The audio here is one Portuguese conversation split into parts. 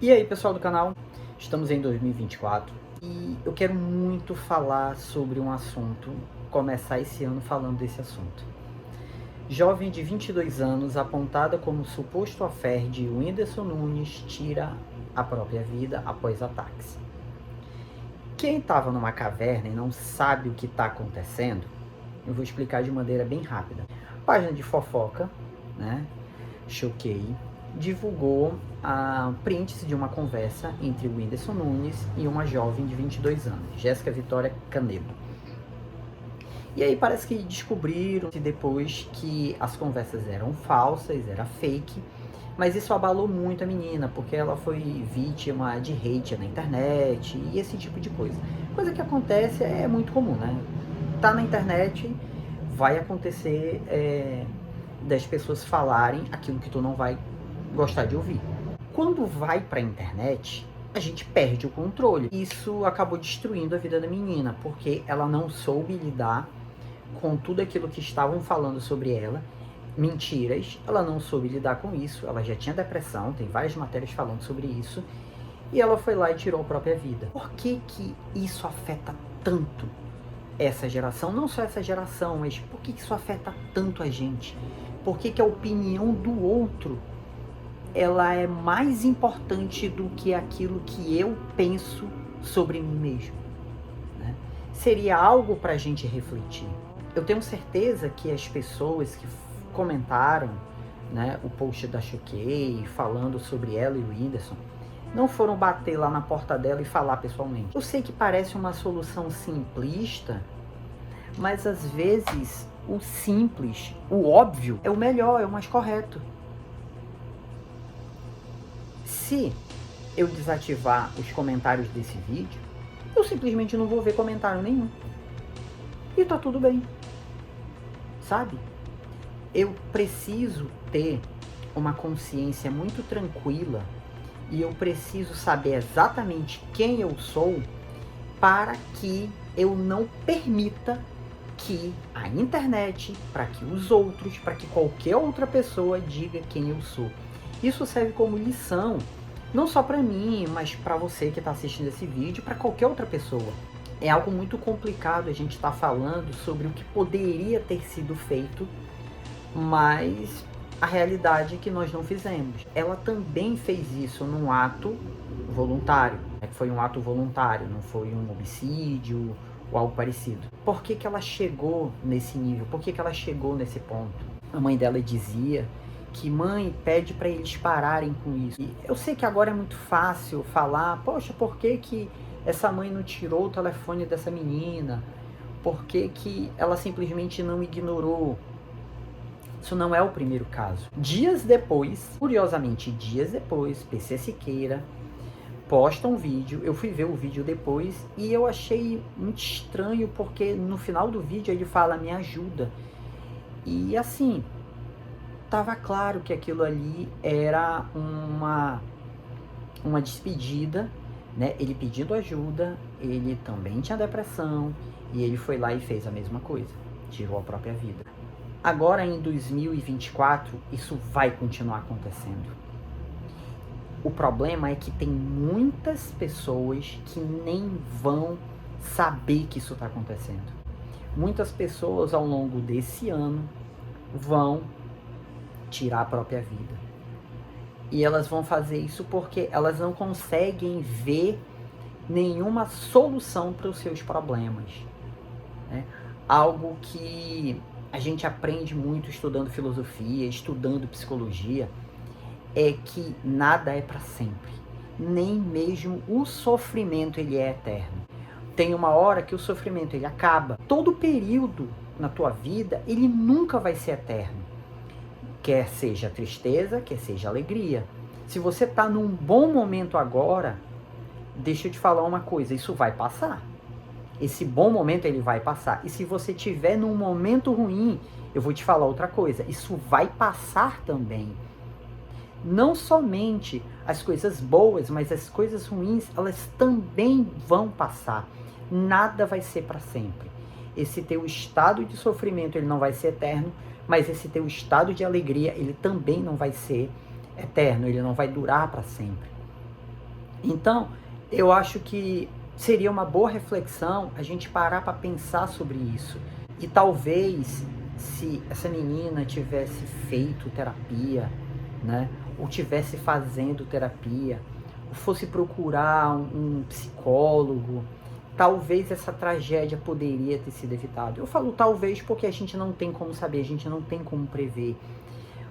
E aí, pessoal do canal, estamos em 2024 e eu quero muito falar sobre um assunto, começar esse ano falando desse assunto. Jovem de 22 anos, apontada como suposto affair de Whindersson Nunes, tira a própria vida após ataques. Quem estava numa caverna e não sabe o que está acontecendo, eu vou explicar de maneira bem rápida. Página de fofoca, né? Choquei, divulgou prints de uma conversa entre o Whindersson Nunes e uma jovem de 22 anos, Jéssica Vitória Canedo. E aí parece que descobriram depois que as conversas eram falsas, era fake, mas isso abalou muito a menina, porque ela foi vítima de hate na internet e esse tipo de coisa. Coisa que acontece, é muito comum, né? Tá na internet, vai acontecer das pessoas falarem aquilo que tu não vai gostar de ouvir. Quando vai pra internet, a gente perde o controle. Isso acabou destruindo a vida da menina, porque ela não soube lidar com tudo aquilo que estavam falando sobre ela, mentiras, ela não soube lidar com isso, ela já tinha depressão, tem várias matérias falando sobre isso, e ela foi lá e tirou a própria vida. Por que que isso afeta tanto essa geração? Não só essa geração, mas por que isso afeta tanto a gente? Por que que a opinião do outro ela é mais importante do que aquilo que eu penso sobre mim mesmo, né? Seria algo para a gente refletir. Eu tenho certeza que as pessoas que comentaram, né, o post da Choquei, falando sobre ela e o Whindersson, não foram bater lá na porta dela e falar pessoalmente. Eu sei que parece uma solução simplista, mas às vezes o simples, o óbvio, é o melhor, é o mais correto. Se eu desativar os comentários desse vídeo, eu simplesmente não vou ver comentário nenhum. E tá tudo bem. Sabe? Eu preciso ter uma consciência muito tranquila e eu preciso saber exatamente quem eu sou para que eu não permita que a internet, para que os outros, para que qualquer outra pessoa diga quem eu sou. Isso serve como lição, não só para mim, mas para você que está assistindo esse vídeo, para qualquer outra pessoa. É algo muito complicado a gente estar falando sobre o que poderia ter sido feito, mas a realidade é que nós não fizemos. Ela também fez isso num ato voluntário, foi um ato voluntário, não foi um homicídio ou algo parecido. Por que que ela chegou nesse nível? Por que que ela chegou nesse ponto? A mãe dela dizia que mãe pede para eles pararem com isso. E eu sei que agora é muito fácil falar, poxa, por que que essa mãe não tirou o telefone dessa menina? Por que que ela simplesmente não ignorou? Isso não é o primeiro caso. Dias depois, curiosamente dias depois, PC Siqueira posta um vídeo, eu fui ver o vídeo depois e eu achei muito estranho porque no final do vídeo ele fala, me ajuda. E assim, tava claro que aquilo ali era uma despedida, né? Ele pedindo ajuda, ele também tinha depressão e ele foi lá e fez a mesma coisa, tirou a própria vida. Agora em 2024, isso vai continuar acontecendo. O problema é que tem muitas pessoas que nem vão saber que isso está acontecendo. Muitas pessoas ao longo desse ano vão tirar a própria vida. E elas vão fazer isso porque elas não conseguem ver nenhuma solução para os seus problemas, né? Algo que a gente aprende muito estudando filosofia, estudando psicologia, é que nada é para sempre. Nem mesmo o sofrimento ele é eterno. Tem uma hora que o sofrimento ele acaba. Todo período na tua vida, ele nunca vai ser eterno. Quer seja tristeza, quer seja alegria. Se você está num bom momento agora, deixa eu te falar uma coisa, isso vai passar. Esse bom momento ele vai passar. E se você estiver num momento ruim, eu vou te falar outra coisa, isso vai passar também. Não somente as coisas boas, mas as coisas ruins, elas também vão passar. Nada vai ser para sempre. Esse teu estado de sofrimento, ele não vai ser eterno, mas esse teu estado de alegria, ele também não vai ser eterno, ele não vai durar para sempre. Então, eu acho que seria uma boa reflexão a gente parar para pensar sobre isso. E talvez, se essa menina tivesse feito terapia, né, ou tivesse fazendo terapia, ou fosse procurar um psicólogo, talvez essa tragédia poderia ter sido evitada. Eu falo talvez porque a gente não tem como saber, a gente não tem como prever.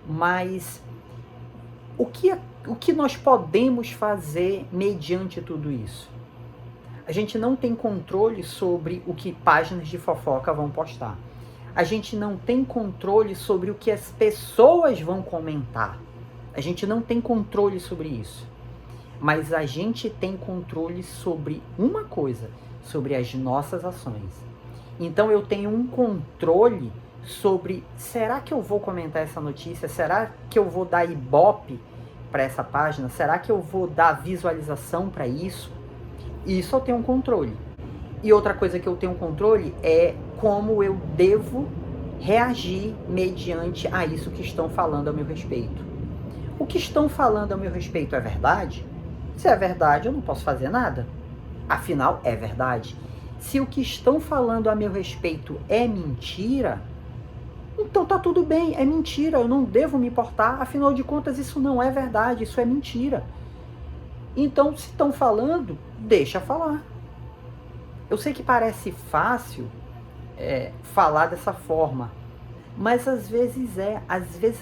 Mas o que nós podemos fazer mediante tudo isso? A gente não tem controle sobre o que páginas de fofoca vão postar. A gente não tem controle sobre o que as pessoas vão comentar. A gente não tem controle sobre isso. Mas a gente tem controle sobre uma coisa, sobre as nossas ações. Então eu tenho um controle sobre, será que eu vou comentar essa notícia? Será que eu vou dar ibope para essa página? Será que eu vou dar visualização para isso? Isso eu tenho um controle. E outra coisa que eu tenho controle é como eu devo reagir mediante a isso que estão falando a meu respeito. O que estão falando a meu respeito é verdade? Se é verdade, eu não posso fazer nada. Afinal, é verdade. Se o que estão falando a meu respeito é mentira, então tá tudo bem, é mentira, eu não devo me importar, afinal de contas isso não é verdade, isso é mentira. Então, se estão falando, deixa falar. Eu sei que parece fácil falar dessa forma, mas às vezes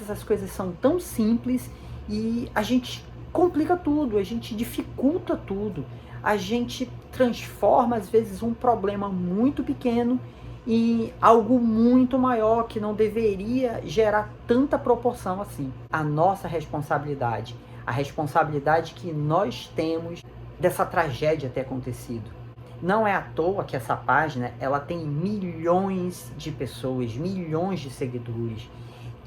as coisas são tão simples e a gente complica tudo, a gente dificulta tudo, a gente transforma às vezes um problema muito pequeno em algo muito maior que não deveria gerar tanta proporção assim. A nossa responsabilidade, a responsabilidade que nós temos dessa tragédia ter acontecido. Não é à toa que essa página ela tem milhões de pessoas, milhões de seguidores,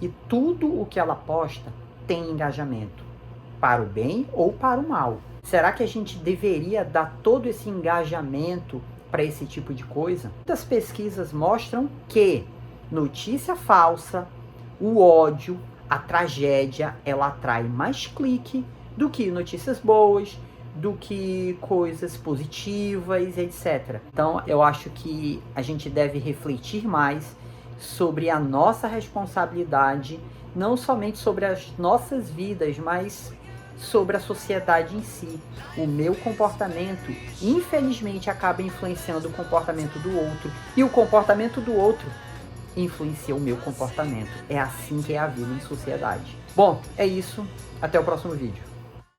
e tudo o que ela posta tem engajamento, para o bem ou para o mal. Será que a gente deveria dar todo esse engajamento para esse tipo de coisa? Muitas pesquisas mostram que notícia falsa, o ódio, a tragédia, ela atrai mais clique do que notícias boas, do que coisas positivas, etc. Então, eu acho que a gente deve refletir mais sobre a nossa responsabilidade, não somente sobre as nossas vidas, mas sobre a sociedade em si. O meu comportamento, infelizmente, acaba influenciando o comportamento do outro, e o comportamento do outro influencia o meu comportamento. É assim que é a vida em sociedade. Bom, é isso. Até o próximo vídeo.